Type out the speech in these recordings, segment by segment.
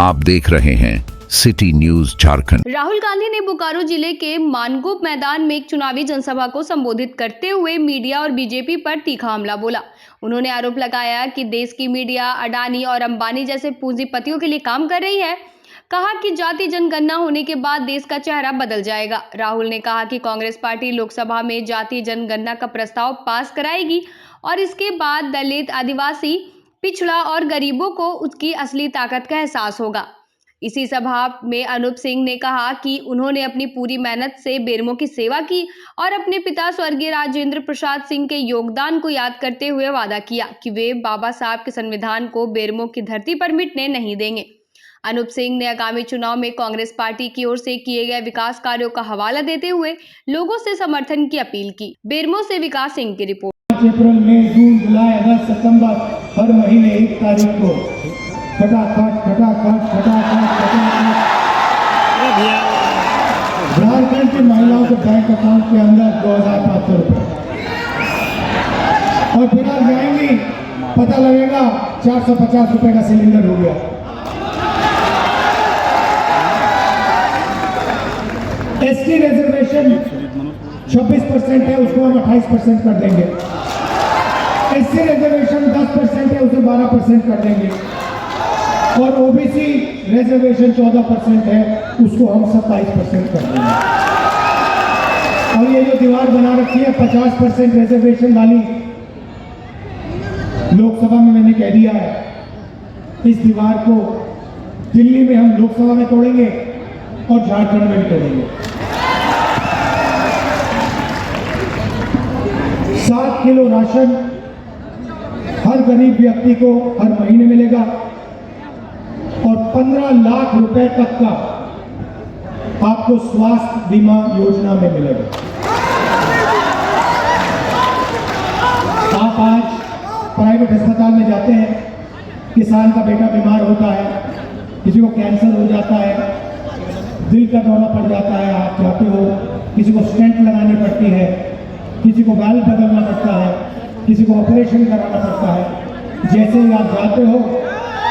आप देख रहे हैं सिटी न्यूज झारखंड। राहुल गांधी ने बोकारो जिले के मानगोप मैदान में एक चुनावी जनसभा को संबोधित करते हुए मीडिया और बीजेपी पर तीखा हमला बोला। उन्होंने आरोप लगाया कि देश की मीडिया अडानी और अंबानी जैसे पूंजीपतियों के लिए काम कर रही है। कहा कि जाति जनगणना होने के बाद देश का चेहरा बदल जाएगा। राहुल ने कहा कि कांग्रेस पार्टी लोकसभा में जाति जनगणना का प्रस्ताव पास कराएगी और इसके बाद दलित, आदिवासी, पिछड़ा और गरीबों को उसकी असली ताकत का एहसास होगा। इसी सभा में अनूप सिंह ने कहा कि उन्होंने अपनी पूरी मेहनत से बेरमो की सेवा की और अपने पिता स्वर्गीय राजेंद्र प्रसाद सिंह के योगदान को याद करते हुए वादा किया कि वे बाबा साहब के संविधान को बेरमो की धरती पर मिटने नहीं देंगे। अनूप सिंह ने आगामी चुनाव में कांग्रेस पार्टी की ओर से किए गए विकास कार्यों का हवाला देते हुए लोगों से समर्थन की अपील की। बेरमो से विकास सिंह की रिपोर्ट। अप्रैल, मई, जून, जुलाई, अगस्त, सितंबर हर महीने 1 तारीख को झारखंड की महिलाओं के बैंक अकाउंट के अंदर 2500 रुपए और फिर आप जाएंगी पता लगेगा 450 रुपए का सिलेंडर हो गया। एसटी रिजर्वेशन 26% है, उसको हम 28% कर देंगे। एससी रिजर्वेशन 10% है, उसे 12% कर देंगे और ओबीसी रिजर्वेशन 14% है, उसको हम 27% कर देंगे। और ये जो दीवार बना रखी है 50% रिजर्वेशन वाली, लोकसभा में मैंने कह दिया है, इस दीवार को दिल्ली में हम लोकसभा में तोड़ेंगे और झारखंड में भी तोड़ेंगे। 7 किलो राशन हर गरीब व्यक्ति को हर महीने मिलेगा और 15 लाख रुपए तक का आपको स्वास्थ्य बीमा योजना में मिलेगा। आप आज प्राइवेट अस्पताल में जाते हैं, किसान का बेटा बीमार होता है, किसी को कैंसर हो जाता है, दिल का दौरा पड़ जाता है, आप जाते हो, किसी को स्टेंट लगानी पड़ती है, किसी को वाल्व बदलना पड़ता है, किसी को ऑपरेशन कराना पड़ता है। जैसे ही आप जाते हो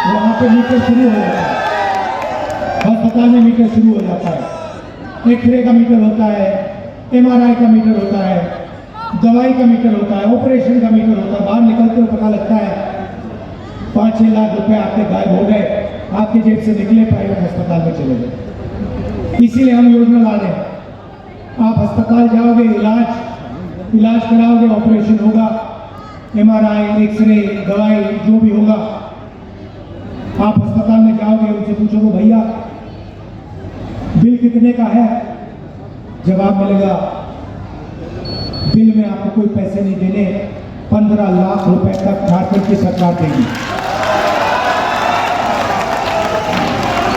वहाँ पे मीटर शुरू हो जाता है, अस्पताल में मीटर शुरू हो जाता है। एक्सरे का मीटर होता है, एमआरआई का मीटर होता है, दवाई का मीटर होता है, ऑपरेशन का मीटर होता है। बाहर निकलते हुए पता लगता है 5-6 लाख रुपए आपके गायब हो गए, आपकी जेब से निकले, प्राइवेट अस्पताल में चले गए। इसीलिए हम योजना ला रहे हैं, आप अस्पताल जाओगे, इलाज कराओगे, ऑपरेशन होगा, एमआरआई, एक्सरे, दवाई जो भी होगा, आप अस्पताल में जाओगे, उनसे पूछोगे भैया बिल कितने का है, जवाब मिलेगा बिल में आपको कोई पैसे नहीं देने, 15 लाख रुपए तक झारखंड की सरकार देगी।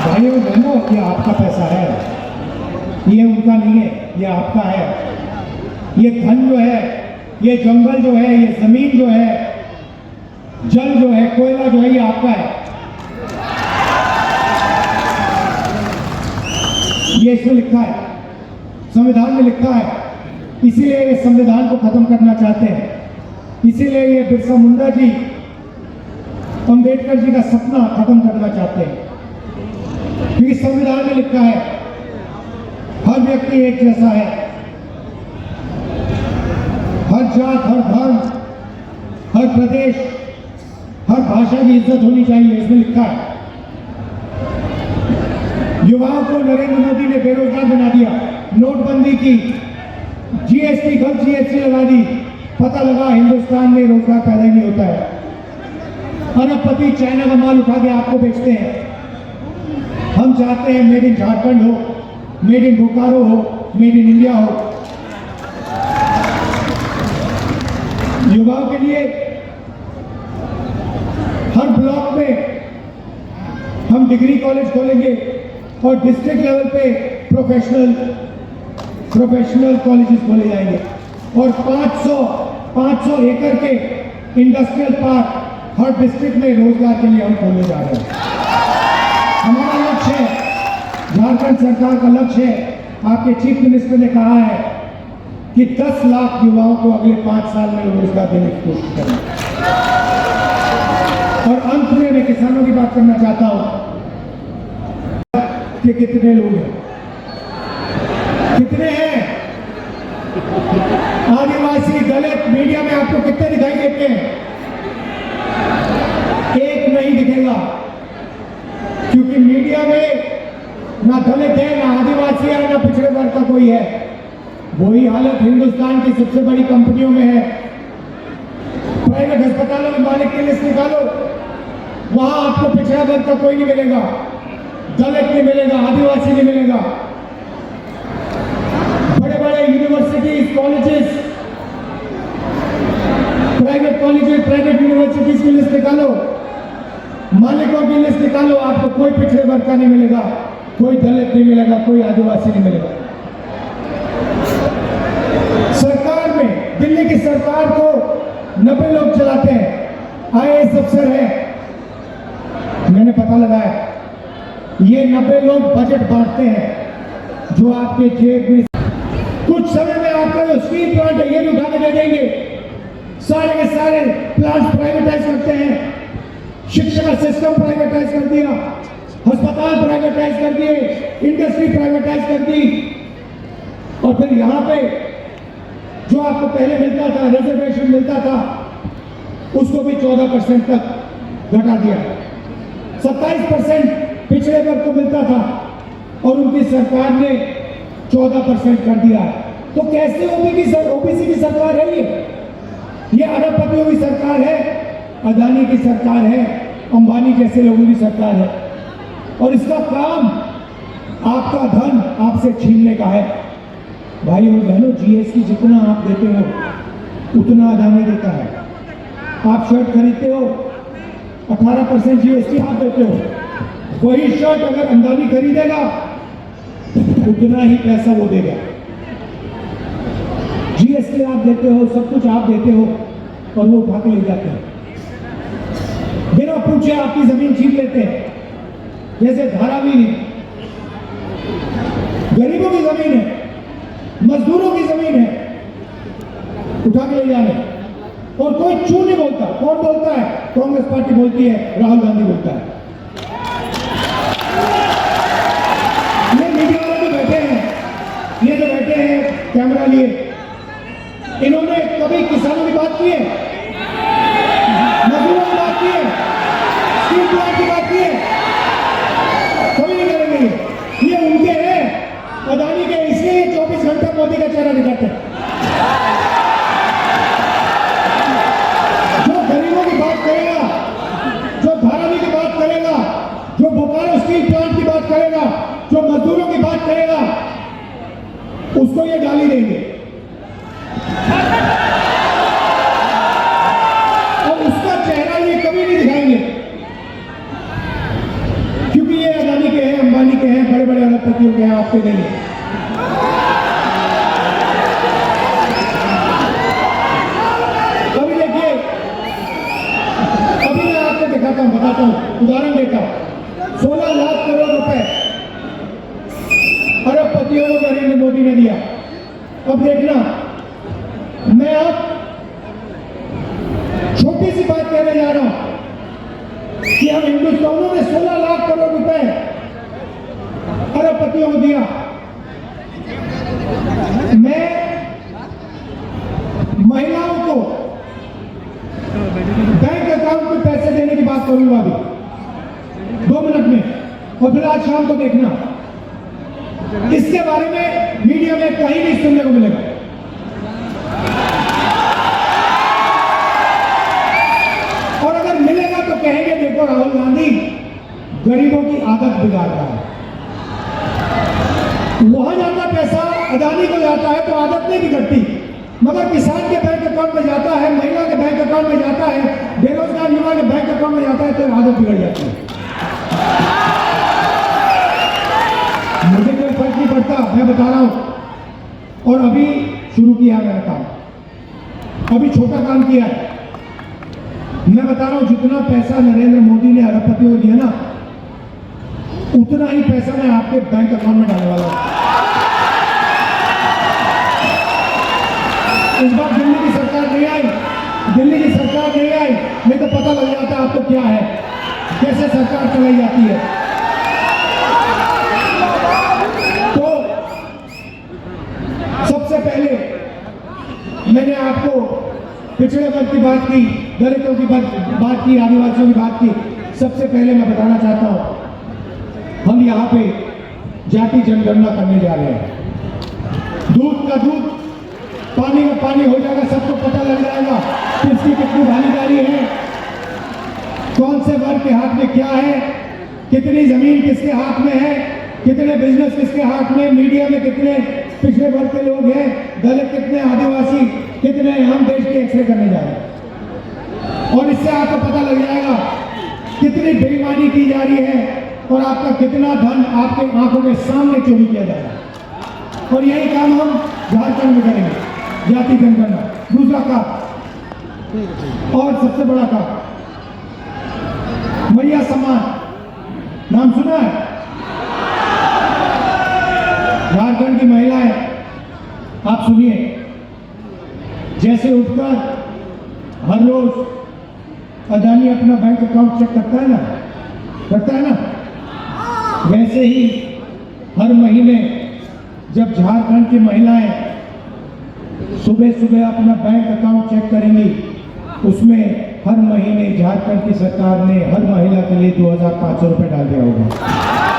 भाइयों बहनों, ये आपका पैसा है, ये उनका नहीं है, ये आपका है। ये धन जो है, ये जंगल जो है, ये जमीन जो है, जल जो है, कोयला जो है, ये आपका है। ये इसमें लिखा है, संविधान में लिखा है। इसीलिए ये संविधान को खत्म करना चाहते हैं, इसीलिए ये बिरसा मुंडा जी, अंबेडकर जी का सपना खत्म करना चाहते हैं। क्योंकि संविधान में लिखा है हर व्यक्ति एक जैसा है, हर जात, हर धर्म, हर प्रदेश, हर भाषा की इज्जत होनी चाहिए, इसमें लिखा है। युवाओं को नरेंद्र मोदी ने बेरोजगार बना दिया, नोटबंदी की, जीएसटी, गलत जीएसटी लगा दी, पता लगा हिंदुस्तान में रोजगार पैदा नहीं होता है। अरबपति चाइना का माल उठा के आपको बेचते हैं। हम चाहते हैं मेड इन झारखंड हो, मेड इन बोकारो हो, मेड इन इंडिया हो। युवाओं के लिए हर ब्लॉक में हम डिग्री कॉलेज खोलेंगे और डिस्ट्रिक्ट लेवल पे प्रोफेशनल कॉलेजेस खोले जाएंगे और 500 एकड़ के इंडस्ट्रियल पार्क हर डिस्ट्रिक्ट में रोजगार के लिए हम खोलने जा रहे हैं। हमारा लक्ष्य है, झारखंड सरकार का लक्ष्य है, आपके चीफ मिनिस्टर ने कहा है कि 10 लाख युवाओं को अगले 5 साल में रोजगार देने की कोशिश करें। और अंत में मैं किसानों की बात करना चाहता हूं कि कितने लोग हैं, कितने हैं आदिवासी दलित मीडिया में आपको कितने दिखाई देते हैं? एक नहीं दिखेगा, क्योंकि मीडिया में ना दलित है, ना आदिवासी है, ना पिछड़े वर्ग का कोई है। वही हालत हिंदुस्तान की सबसे बड़ी कंपनियों में है। प्राइवेट अस्पतालों में मालिक की लिस्ट निकालो, वहां आपको पिछड़ा वर्ग का कोई नहीं मिलेगा, दलित नहीं मिलेगा, आदिवासी नहीं मिलेगा। बड़े बड़े universities, colleges, private colleges, private universities की लिस्ट निकालो, मालिकों की लिस्ट निकालो, आपको कोई पिछड़े वर्ग का नहीं मिलेगा, कोई दलित नहीं मिलेगा, कोई आदिवासी नहीं मिलेगा। सरकार में, दिल्ली की सरकार को 90 लोग चलाते हैं, IAS अफसर है। मैंने पता लगाया, ये 90 लोग बजट बांटते हैं जो आपके जेब में। कुछ समय में आपका जो स्टील प्लांट है ये भी उठा के दे देंगे। सारे के सारे प्लांट प्राइवेटाइज करते हैं, शिक्षा का सिस्टम प्राइवेटाइज कर दिया, अस्पताल प्राइवेटाइज कर दिए, इंडस्ट्री प्राइवेटाइज कर दी, और फिर यहां पे जो आपको पहले मिलता था, रिजर्वेशन मिलता था, उसको भी 14% तक घटा दिया। 27% पिछड़े वर्ग को मिलता था और उनकी सरकार ने 14% कर दिया। तो कैसे ओबीसी की सरकार है ये अरबपतियों की सरकार है, अदानी की सरकार है, अंबानी जैसे लोगों की सरकार है, और इसका काम आपका धन आपसे छीनने का है। भाई और बहनों, जीएसटी जितना आप देते हो उतना अदानी देता है। आप शर्ट खरीदते हो, 18% जीएसटी आप देते हो। वही शर्ट अगर अंबानी खरीदेगा उतना ही पैसा वो देगा। जीएसटी आप देते हो, सब कुछ आप देते हो, और वो उठा के ले जाते हैं, बिना पूछे आपकी जमीन छीन लेते हैं। जैसे धारावी गरीबों की जमीन है, मजदूरों की जमीन है, उठा के ले जाने, और कोई चू नहीं बोलता। कौन बोलता है? कांग्रेस पार्टी बोलती है, राहुल गांधी बोलता है। ये मीडिया वाले जो बैठे हैं, ये जो बैठे हैं कैमरा लिए, इन्होंने कभी किसानों की बात की है, मजदूरों की बात की है, स्टील प्लांट की बात की है? कभी नहीं करेंगे। ये उनके हैं, अदानी के, इसलिए 24 घंटे मोदी का चेहरा दिखाते हैं। जो गरीबों की बात करेगा, जो धारावी की बात करेगा, जो बोकारो स्टील प्लांट की बात करेगा, जो मजदूरों की बात करेगा, उसको ये गाली देंगे, और उसका चेहरा ये कभी नहीं दिखाएंगे, क्योंकि ये अदानी के हैं, अंबानी के हैं, बड़े बड़े अरबपतियों के हैं, आपके नहीं है। अभी देखिए, अभी मैं आपको दिखाता हूं, बताता हूं, उदाहरण देता हूं। 16 लाख करोड़ रुपए अरबपतियों को नरेंद्र मोदी ने दिया। अब देखना, मैं अब छोटी सी बात कहने जा रहा हूं कि हम हिंदुस्तानों ने 16 लाख करोड़ रुपए अरबपतियों को दिया। मैं महिलाओं को बैंक अकाउंट में पैसे देने की बात करूंगा अभी 2 मिनट में, और फिर आज शाम को देखना, इसके बारे में मीडिया में कहीं नहीं सुनने को मिलेगा। और अगर मिलेगा तो कहेंगे देखो राहुल गांधी गरीबों की आदत बिगाड़ रहा है। वहां जाता पैसा अदानी को जाता है तो आदत नहीं बिगड़ती, मगर किसान के बैंक अकाउंट में जाता है, महिला के बैंक अकाउंट में जाता है, बेरोजगार युवा के बैंक अकाउंट में जाता है तो आदत बिगड़ जाती है। मुझे कोई फर्क नहीं पड़ता, मैं बता रहा हूं। और अभी शुरू किया मैंने काम, अभी छोटा काम किया है। मैं बता रहा हूं, जितना पैसा नरेंद्र मोदी ने अरबपतियों को दिया ना, उतना ही पैसा मैं आपके बैंक अकाउंट में डालने वाला हूं। इस बार दिल्ली की सरकार नहीं आई, दिल्ली की सरकार नहीं आई, नहीं तो पता लग जाता आपको क्या है, कैसे सरकार चलाई जाती है। मैंने आपको पिछड़े वर्ग की बात की, दलितों की बात की, आदिवासियों की बात की। सबसे पहले मैं बताना चाहता हूं, हम यहाँ पे जाति जनगणना करने जा रहे हैं। दूध का दूध, पानी का पानी हो जाएगा, सबको पता लग जाएगा किसकी कितनी भागीदारी है, कौन से वर्ग के हाथ में क्या है, कितनी जमीन किसके हाथ में है, कितने बिजनेस किसके हाथ में, मीडिया में कितने पिछड़े वर्ग के लोग हैं, दलित कितने, आदिवासी कितने, हम देश के एक्सरे करने जा रहे हैं। और इससे आपको पता लग जाएगा कितनी बेईमानी की जा रही है और आपका कितना धन आपके आंखों के सामने चोरी किया जा रहा है। और यही काम हम झारखंड में करेंगे, जाति जनगणना। दूसरा काम और सबसे बड़ा काम, मैया सम्मान, नाम सुना है? झारखंड की महिलाएं, आप सुनिए, जैसे उठकर हर रोज अदानी अपना बैंक अकाउंट चेक करता है ना, वैसे ही हर महीने जब झारखंड की महिलाएं सुबह सुबह अपना बैंक अकाउंट चेक करेंगी, उसमें हर महीने झारखंड की सरकार ने हर महिला के लिए 2500 रुपये डाल दिया होगा।